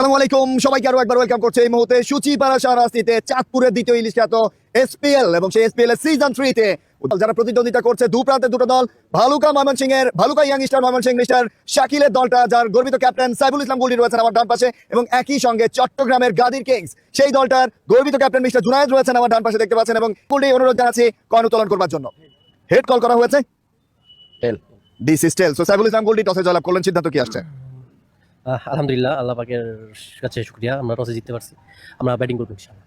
আসসালামু আলাইকুম, সবাইকে আরো একবার ওয়েলকাম করছে এই মুহূর্তে সূচিপাড়া শাহরাস্তিতে চাঁদপুরের দ্বিতীয় ইলিশ খ্যাত এসপিএল এবং সেই এসপিএল এর সিজন 3 তে যারা প্রতিদ্বন্দ্বিতা করছে দু প্রান্তে দুটো দল। ভালুকা ময়মনসিংহ এর Bhaluka Young Star Mymensingh mister শাকিলের দলটা, যার গর্বিত ক্যাপ্টেন সাইফুল ইসলাম গুলটি রয়েছেন আমার ডান পাশে, এবং একই সঙ্গে চট্টগ্রামের গাদির কিংস সেই দলটার গর্বিত ক্যাপ্টেন মিস্টার জুনায়েদ রয়েছেন আমার ডান পাশে দেখতে পাচ্ছেন। এবং গুলটি অনুরোধ জানাচ্ছি কয়েন উত্তোলন করবার জন্য। হেড কল করা হয়েছে tail. This is tail. So Saiful Islam গুলটি টসে জয়লাভ করলেন, সিদ্ধান্ত কি আসছে? আলহামদুলিল্লাহ, আল্লাহ পাকের কাছে শুকরিয়া, আমরা টসে জিততে পারছি, আমরা ব্যাটিং করব ইনশাআল্লাহ।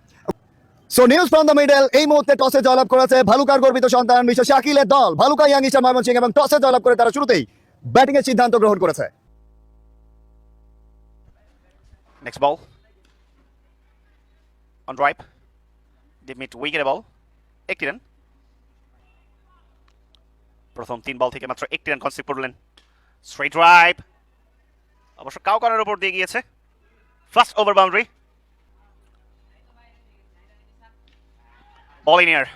So news from the middle, এই মুহূর্তে টসে জয়লাভ করেছে ভালুকার গর্বিত সন্তান মিস্টার শাকিলের দল ভালুকা ইয়াং স্টার ময়মনসিংহ, এবং টসে জয়লাভ করে তারা শুরুতেই ব্যাটিং এর সিদ্ধান্ত গ্রহণ করেছে। Next ball. On drive. They meet wicket ball. 1 run. প্রথম 3 বল থেকে মাত্র 1 রান কনসিভ করলেন। Straight drive. অবশ্য কাউকানের উপর দিয়ে গিয়েছে। First over boundary. Ball in air.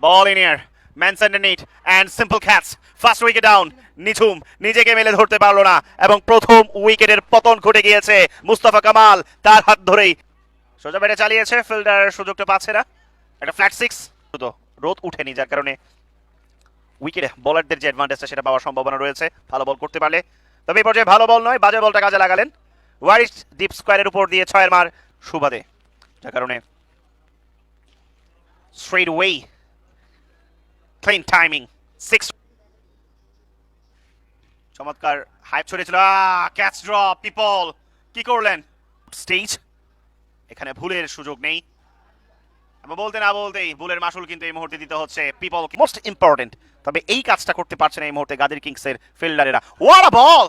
Ball in air. Man send a need and simple catch. First wicket down. নিঝুম নিজেকে মেলে ধরতে পারলো না এবং প্রথম উইকেটের পতন ঘটে গিয়েছে। মুস্তাফা কামাল তার হাত ধরেই সোজা ব্যাটে চালিয়েছে, ফিল্ডার সুযোগটা পাচ্ছে না। একটা ফ্ল্যাট 6, রোদ উঠেনি, যার কারণে উইকেটে বোলারদের যে অ্যাডভান্টেজটা সেটা পাওয়ার সম্ভাবনা রয়েছে ভালো বল করতে পারলে। তবে এই পর্যায়ে ভালো বল নয়, বাজে বলটা কাজে লাগালেন। ওয়ারিস ডিপ স্কোয়ারের উপর দিয়ে 6 মার সুবাদে, যার কারণে straight away clean timing 6 চমৎকার হাইপ ছড়িয়েছিল। ক্যাচ ড্রপ, পিপল কি করলেন স্টেজ, এখানে ভুলের সুযোগ নেই। আমি বলতে না বলতেই ভুলের মাসুল কিন্তু এই মুহূর্তে দিতে হচ্ছে পিপল, মোস্ট ইম্পর্টেন্ট। তবে এই কাজটা করতে পারছে না এই মুহূর্তে গাদির কিংসের ফিল্ডারেরা। What a ball,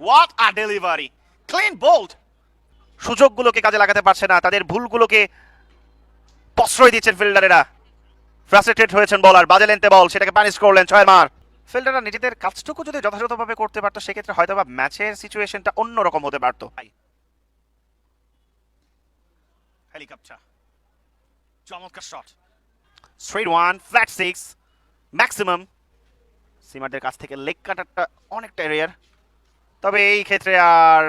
what a delivery, clean bowled. সুযোগগুলোকে কাজে লাগাতে পারছে না, তাদের ভুলগুলোকে প্রশ্রয় দিচ্ছেন ফিল্ডারেরা। ফ্রাস্ট্রেটেড হয়েছেন বলার, বাজে লেন্থে বল, সেটাকে পানিশ করলেন 6 মার। ফিল্ডাররা নিজেদের কাজটুকু যদি যথাযথভাবে করতে পারতো সেক্ষেত্রে হয়তোবা ম্যাচের সিচুয়েশনটা অন্যরকম হতে পারতো। হেলিকপ্টার, চমৎকার শট, স্ট্রেট 1, ফ্ল্যাট 6, ম্যাক্সিমাম। সিমারদের কাছ থেকে লেগ কাটারটা অনেকটা রেয়ার, তবে এই ক্ষেত্রে আর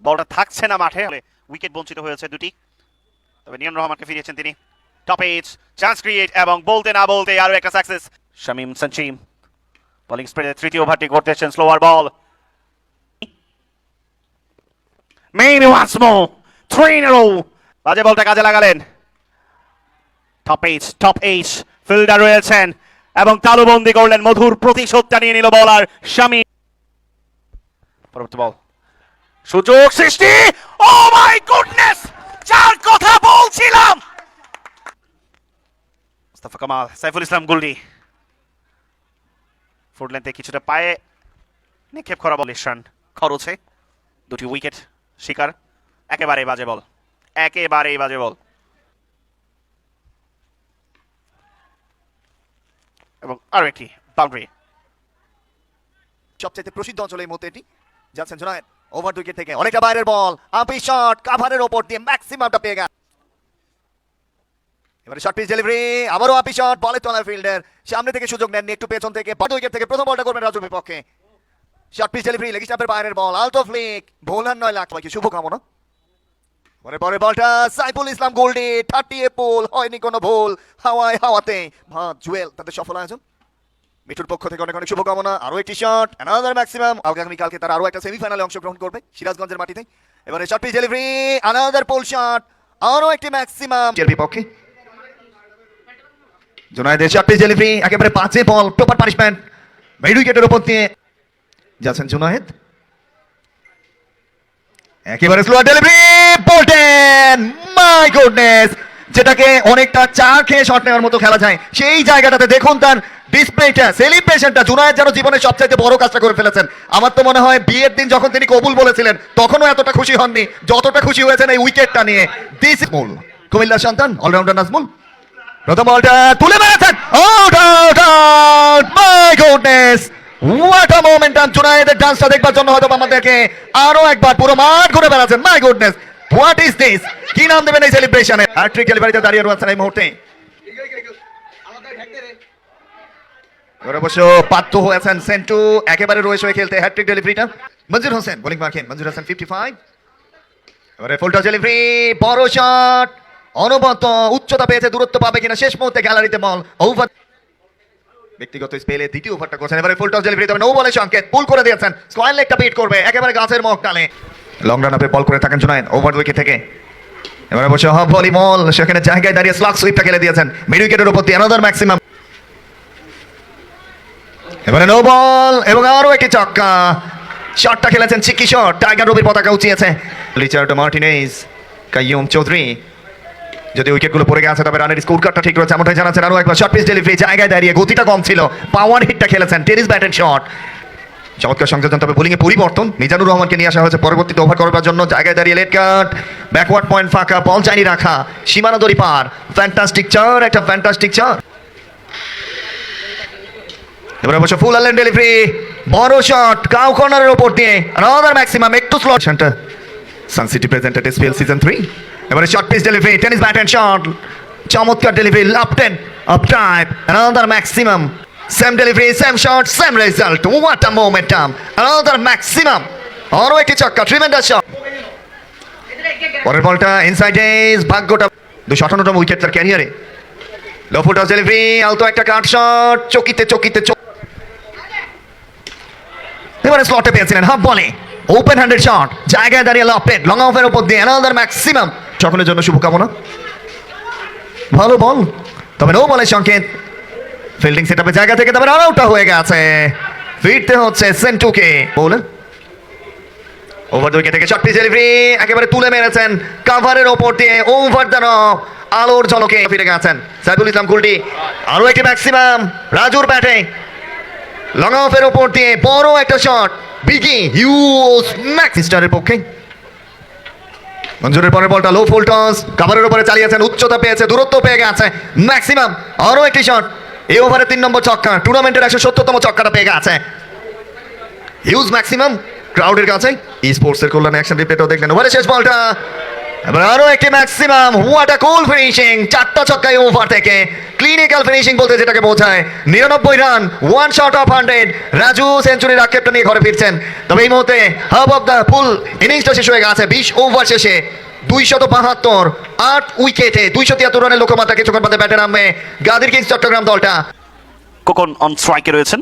বলটা থাকছে না মাঠে, উইকেট বঞ্চিত হয়েছে দুটি। তবে নিয়ন রহমানকে ফিরিয়েছেন তিনি। টপ এইজ, চান্স ক্রিয়েট, এবং বলতে না বলতে আরো একটা সাকসেস। শামিম সঞ্চিম বোলিং স্প্রেডে তৃতীয় ওভারটি করতেছেন, slower ball. Maybe once more, 3 in a row। বাজে বলটা কাজে লাগালেন। টপ এইজ ফিল্ডার রয়েছেন এবং তালুবন্দি করলেন, মধুর প্রতিশোধটা নিয়ে নিল বলার শামিম। পরবর্তী বল, সুযোগ সৃষ্টি, ও মাই গুডনেস, যার কথা বলছিলাম। মুস্তাফা কামাল, সাইফুল ইসলাম গুলটি ফুড লেন্থে কিছুটা পায়ে নিক্ষেপ করা বল, রান খরচে দুটি উইকেট শিকার। একেবারেই বাজে বল, একেবারেই বাজে বল, এবং আরো একটি বাউন্ডারি। সবচেয়ে প্রসিদ্ধ অঞ্চলে এই মুহূর্তে এটি যাচ্ছেন জুনায়েদ, ওভার উইকেট থেকে অনেকটা বাইরের বল, আপি শট, কাভারের ওপর দিয়ে ম্যাক্সিমামটা পেয়ে গেল। এবারে শর্ট পিচ ডেলিভারি, আবারও আপি শট, বলে তোলার ফিল্ডার সামনে থেকে সুযোগ নেননি, একটু পেছন থেকে বড় উইকেট থেকে প্রথম বলটা করবেন রাজুর বিপক্ষে। শর্ট পিচ ডেলিভারি, লেগ স্টাম্পের বাইরের ball, out of leg, bowler 9 lakh, সবাইকে শুভকামনা। পরে বলটা সাইফুল ইসলাম গোল্ডি, 30 এপ্রিল, হয়নি কোনো ভুল, হাওয়ায় হাওয়াতে জুয়েল তাদের সফল আয়োজন। মিঠুর পক্ষ থেকে অনেক অনেক শুভকামনা। আরো একটি শট, অ্যানাদার ম্যাক্সিমাম। আগামীকালকে তারা আরো একটা সেমিফাইনালে অংশগ্রহণ করবে সিরাজগঞ্জের মাটিতে। এবারে short pitch delivery, another pull shot, আরো একটি ম্যাক্সিমাম এর বিপক্ষে। জুনায়েদের শর্ট পিচ ডেলিভারি, একেবারে 5 বল, প্রপার পানিশমেন্ট, মিড উইকেটের উপর দিয়ে যাচ্ছেন জুনায়েদ। একেবারে স্লোয়ার ডেলিভারি, বোল্টেন, মাই গুডনেস, যেটাকে অনেকটা চা খেয়ে শট নেওয়ার মতো খেলা যায় সেই জায়গাটাতে দেখুন তার ডিসপ্লেটা, সেলিব্রেশনটা। জুনায়েদ যেন জীবনের সবচাইতে বড় কাজটা করে ফেলেছেন। আমার তো মনে হয় বিয়ের দিন যখন তিনি কবুল বলেছিলেন তখনও এতটা খুশি হননি যতটা খুশি হয়েছেন এই উইকেটটা নিয়ে। দিস মূল কুমিল্লার সন্তান অলরাউন্ডার নাজমুল প্রথম বলটা তুলে মেরেছেন, out out out, my goodness, what a momentum. জুনায়েদের ডান্সটা দেখবার জন্য হয়তো আমাদেরকে আরো একবার পুরো মাঠ ঘুরে বেড়াচ্ছেন। মাই গুডনেস, হোয়াট ইজ দিস, কি নাম দেবেন এই সেলিব্রেশনে? হ্যাট্রিক ডেলিভারিতে দাঁড়িয়ে রয়েছেন এই মুহূর্তে। অবশ্য বাধ্য হয়েছেন সেন্টু একেবারে রয়েছে খেলতে হ্যাট্রিক ডেলিভারিটা। মঞ্জুর হোসেন বোলিং মার্কেন, মঞ্জুর হোসেন 55। এবারে ফুলটস ডেলিভারি, বড় শট, অনবত উচ্চতা পেয়েছে, দূরত্ব পাবে কিনা শেষ মুহূর্তে গ্যালারিতে বল ওভার। ব্যক্তিগত স্পেলে দ্বিতীয় ওভারটা করছেন। এবারে ফুলটস ডেলিভারি, তবে নো বলে সংকেত, পুল করে দিয়েছেন, স্কয়ার লেগটা বিট করবে, একেবারে গাছের মুখ টালে লং রান আপে বল করে থাকেন জুনায়েদ ওভার উইকেট থেকে। এবারে বসে হাফ ভলি বল, সেখানে জায়গায় দাঁড়িয়ে স্লাগ সুইপটা খেলে দিয়েছেন মিড উইকেটের উপর দিয়ে, অ্যানাদার ম্যাক্সিমাম। এবারে নো বল এবং আরো একটি ছক্কা, শটটা খেলেছেন চিকি শট, টাইগার রবির পতাকা উঁচিয়েছে রিচার্ড মার্টিনেজ, কাইয়ুম চৌধুরী। যদি উইকেটগুলো পড়ে গেছে তবে রানের স্কোর কার্ডটা ঠিক রয়েছে এমনটাই জানাচ্ছেন। আরো একবার শর্ট পিচ ডেলিভারি, জায়গায় দাঁড়িয়ে, গতিটা কম ছিল, পাওয়ার হিটটা খেলেছেন, টেনিস ব্যাটের শট, চমৎকার সংযোজন। তবে বোলিংয়ে পরিবর্তন, মিজানুর রহমানকে নিয়ে আসা হয়েছে পরবর্তীতে ওভার করবার জন্য। জায়গায় দাঁড়িয়ে লেট কাট, ব্যাকওয়ার্ড পয়েন্ট ফাঁকা, বল চাইনি রাখা, সীমানা দড়ি পার, ফ্যান্টাস্টিক চার, একটা ফ্যান্টাস্টিক চার। এবারে অবশ্য ফুল আলেন ডেলিভারি, বড় শট, কাউ কর্নারের ওপর দিয়ে, রাদার ম্যাক্সিমাম একটু slow. Centre Sun City presented SPL season 3। এবারে short pitch delivery, tennis bat and shot, চমৎকার delivery, left hand up type, rather maximum, same delivery, same shot, same result, what a momentum, rather maximum, আরো একটি ছক্কা, tremendous shot. পরের বলটা inside edge, ভাগ্যটা 258তম wicket তার ক্যারিয়ারে। লো ফুল টস ডেলিভারি, আলতো একটা কাট শট, চকিতে চকিতে এবারে স্লটে পেয়েছিলেন হাফ বলে, ওপেন হ্যান্ডেড শট, জায়গায় দাঁড়িয়ে লপেট, লং অফের উপর দিয়ে, অ্যানাদার ম্যাক্সিমাম। সকলের জন্য শুভকামনা, ভালো বল, তবে নো বলের সংকেত। ফিল্ডিং সেটআপে জায়গা থেকে তবে রান আউটটা হয়ে গেছে, ফিরতে হচ্ছে সেন্টুকে। বোলার ওভার দুই থেকে শর্ট পিচ ডেলিভারি, একেবারে তুলে মেরেছেন কাভারের ওপর দিয়ে, ওভার দ্য নক, আলোর ঝলকে ফিরে গেছেন সাইফুল ইসলাম কুলটি। আরো একটি ম্যাক্সিমাম, রাজুর ব্যাটে লং অফের ওপর দিয়ে বড় একটা শট, বিগি হিউজ ম্যাক্সিস্টারের পক্ষে। মঞ্জুরের পরের বলটা লো ফুল টস, কাভারের উপরে চালিয়েছেন, উচ্চতা পেয়েছে, দূরত্ব পেয়ে গেছে, ম্যাক্সিমাম। আরো একটি শট, এই ওভারে 3 নম্বর ছক্কা, টুর্নামেন্টের 170তম ছক্কাটা পেয়ে গেছে হিউজ ম্যাক্সিমাম ক্রাউডের কাছে। ই স্পোর্টসের কল্যাণে অ্যাকশন রিপ্লেটাও দেখবেন। ওভারে শেষ বলটা, এবার আরো একটি maximum, what a cool finishing, 4টা ছক্কায় ওভার থেকে, ক্লিনিক্যাল ফিনিশিং বলতে যেটাকে বোঝায়। 99 রান, 1 শট অফ 100, রাজু সেঞ্চুরির আক্ষেপটা নিয়ে ঘরে ফিরছেন। তবে এই মুহূর্তে হাফ অফ দ্য ফুল ইনিংসটা শেষ হয়ে গেছে, 20 ওভার শেষে 272, 8 উইকেটে 273 রানের লক্ষ্যমাত্রা। কিছুক্ষণ বাদে ব্যাটে নামবে গাদির কিংস চট্টগ্রাম দলটা। কোকন অন স্ট্রাইকে রয়েছেন।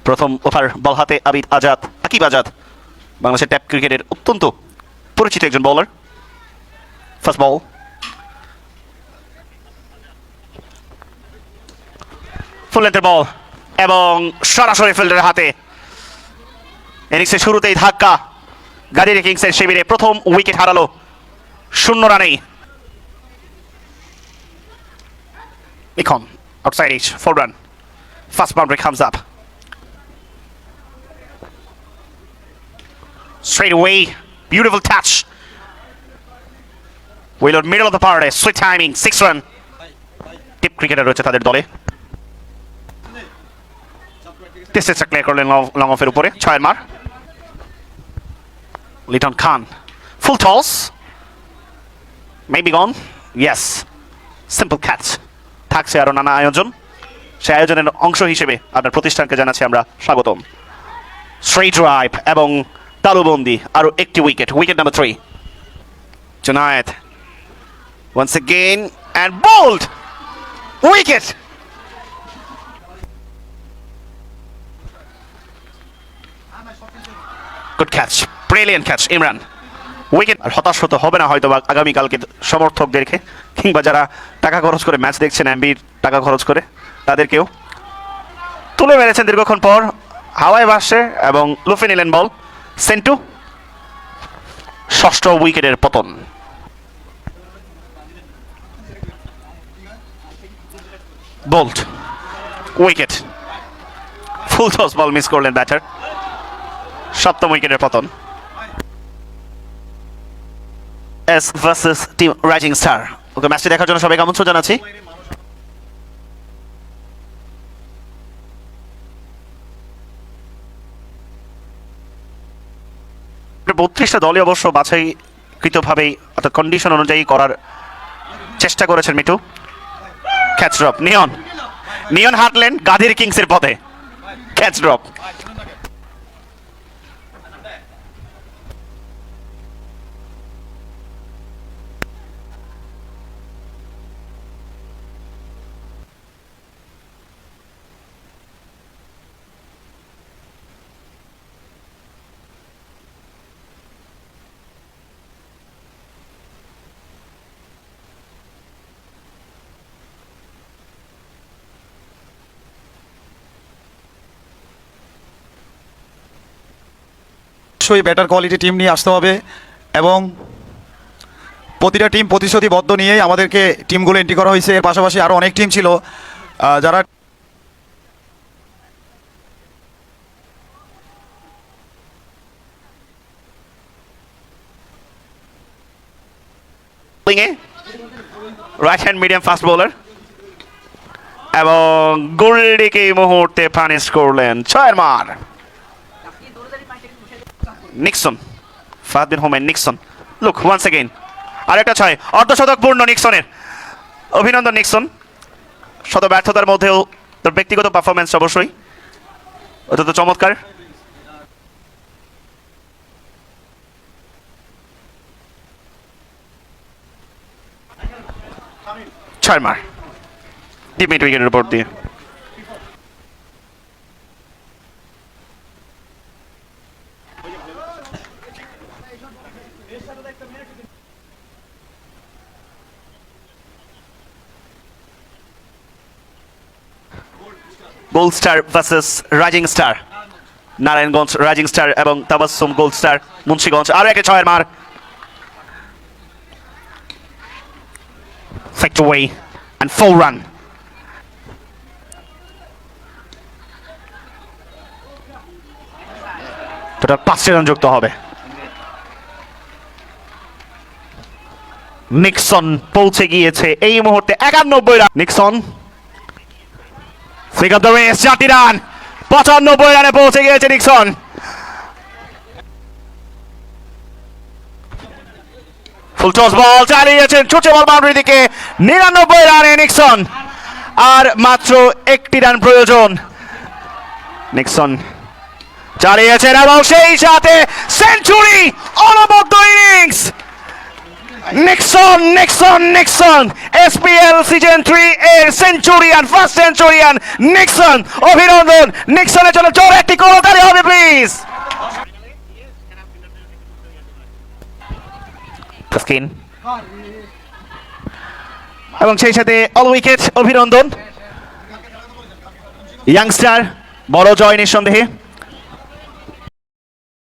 প্রথম ওভার বল হাতে আকিব আজাদ, বাংলাদেশের ট্যাপ ক্রিকেটের অত্যন্ত পরিচিত একজন বোলার। ফার্স্ট বল, ফুল লেন্থের বল এবং সরাসরি ফিল্ডারের হাতে। ইনিংসের শুরুতেই ধাক্কা, গাদির কিংসের শিবিরে প্রথম উইকেট হারালো 0 রানেই। এখন outside edge, 4 run. Fast boundary comes up. Straight away, beautiful touch. Wheeler middle of the party, sweet timing, 6 run. Tip cricketer রয়েছে তাদের দলে। টেস্টে ক্লিয়ার করলেন লং অফের উপরে, 6 মার। লিটন খান, full toss. Maybe gone. Yes. Simple catch. থাকছে আরো নানা আয়োজন, সেই আয়োজনের অংশ হিসেবে আপনার প্রতিষ্ঠানকে জানাচ্ছি আমরা স্বাগতম। স্ট্রেট ড্রাইভ এবং তালুবন্দি, আরো একটি wicket, wicket number 3। Junaid once again and bowled, wicket. Good catch, brilliant catch, Imran. Wicket. আর হতাশ হতে হবে না হয়তো বা আগামীকালকে সমর্থকদেরকে, কিংবা যারা টাকা খরচ করে ম্যাচ দেখছেন, এমবির টাকা খরচ করে, তাদেরকেও। তুলে মেরেছেন দীর্ঘক্ষণ পর, হাওয়ায় ভাসছে এবং লুফে নিলেন বল সেন্টু। 6ষ্ঠ উইকেটের পতন। Bowled, wicket, full toss ball miss করলেন ব্যাটার। 7ম উইকেটের পতন। S versus team Rising Star. Okay, ম্যাচটি দেখার জন্য সবাইকে আমন্ত্রণ জানাচ্ছি। 32টা দলই অবশ্য বাছাইকৃতভাবেই অর্থাৎ কন্ডিশন অনুযায়ী করার চেষ্টা করেছেন মিঠু। ক্যাচ ড্রপ, নিয়ন হাঁটলেন গাদির কিংসের পথে। ক্যাচ ড্রপ, অবশ্যই বেটার কোয়ালিটি টিম নিয়ে আসতে হবে এবং প্রতিটা টিম প্রতিশ্রুতিবদ্ধ নিয়েই আমাদেরকে টিমগুলো এন্ট্রি করা হয়েছে। এর পাশাপাশি আরও অনেক টিম ছিল যারা right hand medium fast bowler এবং গোল্ডিকে এই মুহূর্তে পানিশ করলেন 6 মার Nixon Fahad bin Homen Nixon look once again আরেকটা 6 অর্ধশতক পূর্ণ নিক্সনের অভিনন্দন নিক্সন শত ব্যর্থতার মধ্যেও তার ব্যক্তিগত পারফরমেন্স অবশ্যই অত্যন্ত চমৎকার ছয় মার ডিপ মিড উইকেটের উপর দিয়ে Gold Star versus Rising Star Narayanganj Rising Star এবং তাবাসসুম গোল্ড স্টার মুন্সিগঞ্জ আরো একটা 6 মার ফেক্ট away and 4 run total 5 run যুক্ত হবে নিক্সন পৌঁছে গিয়েছে এই মুহূর্তে 91 run Nixon pick up the race 4 run 95 রানে পৌঁছে গিয়েছে নিক্সন ফুল টস বল চালিয়েছেন ছুটে বল বাউন্ডারি দিকে 99 রানে নিক্সন আর মাত্র 1টি রান প্রয়োজন নিক্সন চালিয়েছেন এবং সেই সাথে সেঞ্চুরি অনবদ্য innings Nixon Nixon Nixon SPL season 3 এর সেঞ্চুরিয়ান ফার্স্ট সেঞ্চুরিয়ান নিক্সন অভিনন্দন নিক্সনের জন্য জোরে একটি করতালি হবে প্লিজ স্কিন এবং সেই সাথে অল উইকেট অভিনন্দন ইয়াংস্টার বড় জয় নিঃসন্দেহে